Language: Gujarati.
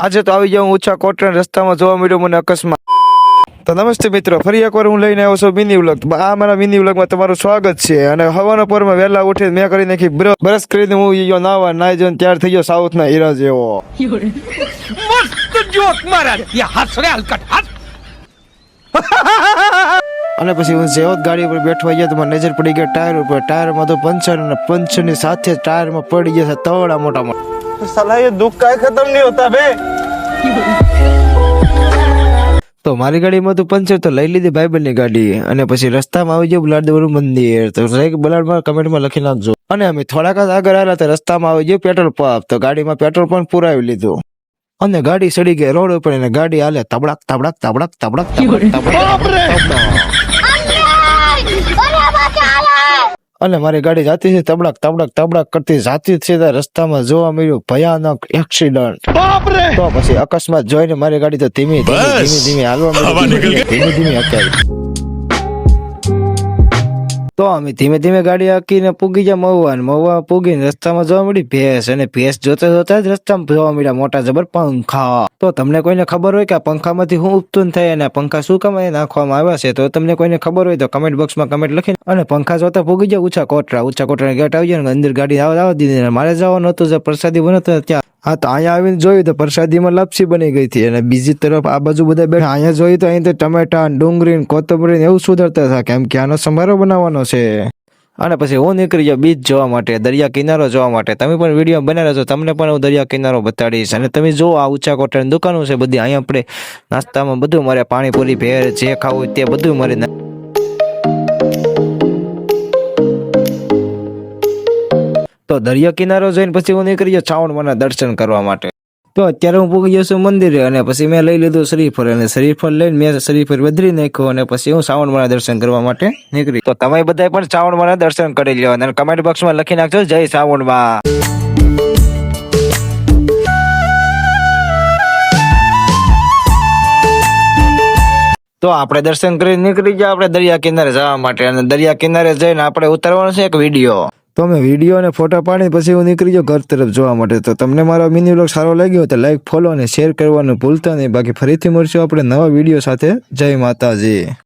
આજે તો આવી જાઉં ઊંચા કોટરા રસ્તામાં જોવા મળ્યો મને અકસ્માત. તો નમસ્તે મિત્રો, ફરી એકવાર હું લઈને આવ્યો છું મિની વ્લોગ. આ મારા મિની વ્લોગમાં તમારું સ્વાગત છે. અને હવાના પોરમાં વહેલા ઉઠી મેં કરી નાખી બ્રશ કરીને હું યો નાવા નાઈ જઈને તૈયાર થઈ ગયો સાઉથના હીરા જેવો. મસ્ત જોક મારા યા હસ રે હલકટ હસ. અને પછી હું જેવો જ ગાડી ઉપર બેઠો ગયો તો મને નજર પડી ગઈ ટાયર ઉપર. ટાયરમાં તો પંચર અને પંચરની સાથે ટાયરમાં પડી ગયા છે તવડા મોટા મોટા. साला ये दुख का खत्म नहीं होता बे। તો મારી ગાડીમાં તો પંચર તો લઈ લીધી ભાઈબંધની ગાડી. અને પછી રસ્તામાં આવી ગયું બલાડદેવનું મંદિર. તો બલાડમાં કમેન્ટમાં લખી નાખજો. અને અમે થોડાક જ આગળ આવ્યા તો રસ્તામાં આવી ગયું પેટ્રોલ પંપ. તો ગાડીમાં પેટ્રોલ પણ પુરાવી લીધું અને ગાડી સડી ગઈ રોડ ઉપર. અને ગાડી હાલે તબડક તબડક તબડક તબડક તબડક. અને મારી ગાડી જાતી છે તબડક તબડક તબડક કરતી જાતી છે. રસ્તામાં જોવા મળ્યું ભયાનક એક્સિડન્ટ. તો પછી અકસ્માત જોઈને મારી ગાડી તો ધીમી ધીમી હાલવા માંડી. ધીમી ધીમી હકાવી. તો અમે ધીમે ધીમે ગાડી હાકીને પૂગી ગયા મહુવા. મહુવા પૂગીને રસ્તામાં જોવા મળી ભેંસ. અને ભેંસ જોતા જોતા જ રસ્તામાં જોવા મળ્યા મોટા જબર પંખા. તો તમને કોઈને ખબર હોય કે આ પંખામાંથી શું ઉત્પન્ન થાય અને પંખા શું કામ નાખવામાં આવ્યા છે, તો તમને કોઈને ખબર હોય તો કમેન્ટ બોક્સમાં કમેન્ટ લખીને. અને પંખા જોતા પૂગી ગયા ઊંચા કોટરા ગેટ આવી જાય. અંદર ગાડી આવવા દીધી. મારે જવાનું હતું જે પ્રસાદી બનતો ત્યાં. હા, તો અહીંયા આવીને જોયું તો પ્રસાદીમાં લાપસી બની ગઈ હતી. અને બીજી તરફ આ બાજુ બધા બેઠા. અહીંયા જોયું તો અહીં તો ટમેટા ડુંગળી કોથમરી એવું સુધારતા હતા, કેમ કે આનો સંભારો બનાવવાનો છે. અને પછી હું નીકળી ગયો બીચ જોવા માટે, દરિયા કિનારો જોવા માટે. તમે પણ વિડીયો બનાવ્યો છો, તમને પણ હું દરિયા કિનારો બતાડીશ. અને તમે જો આ ઊંચા કોટરાની દુકાનો છે બધી. અહીંયા આપણે નાસ્તામાં બધું મળે, પાણીપુરી ભેળ જે ખાવું તે બધું મળે. તો દરિયા કિનારો જોઈને પછી હું નીકળી ગયો ચાવણમાના દર્શન કરવા માટે. તો અત્યારે હું પૂગી ગયો છું મંદિરે. અને પછી મેં લઈ લીધું શ્રીફળ. અને શ્રીફળ લઈને મેં શ્રીફળ વધરી નાખ્યો. અને પછી હું ચાવણમાના દર્શન કરવા માટે નીકળી. તો તમે બધા પણ ચાવણમાના દર્શન કરી લ્યો. અને કમેન્ટ બોક્સમાં લખી નાખજો જય ચાવણમાં. તો આપણે દર્શન કરી નીકળી ગયા આપણે દરિયા કિનારે જવા માટે. અને દરિયા કિનારે જઈને આપણે ઉતારવાનો છે એક વિડીયો. તો મેં વિડીયો અને ફોટા પાડી પછી હું નીકળી ગયો ઘર તરફ જોવા માટે. તો તમને મારો મિની વ્લોગ સારો લાગ્યો તો લાઈક, ફોલો અને શેર કરવાનું ભૂલતા નહીં. બાકી ફરીથી મળશું આપણે નવા વિડીયો સાથે. જય માતાજી.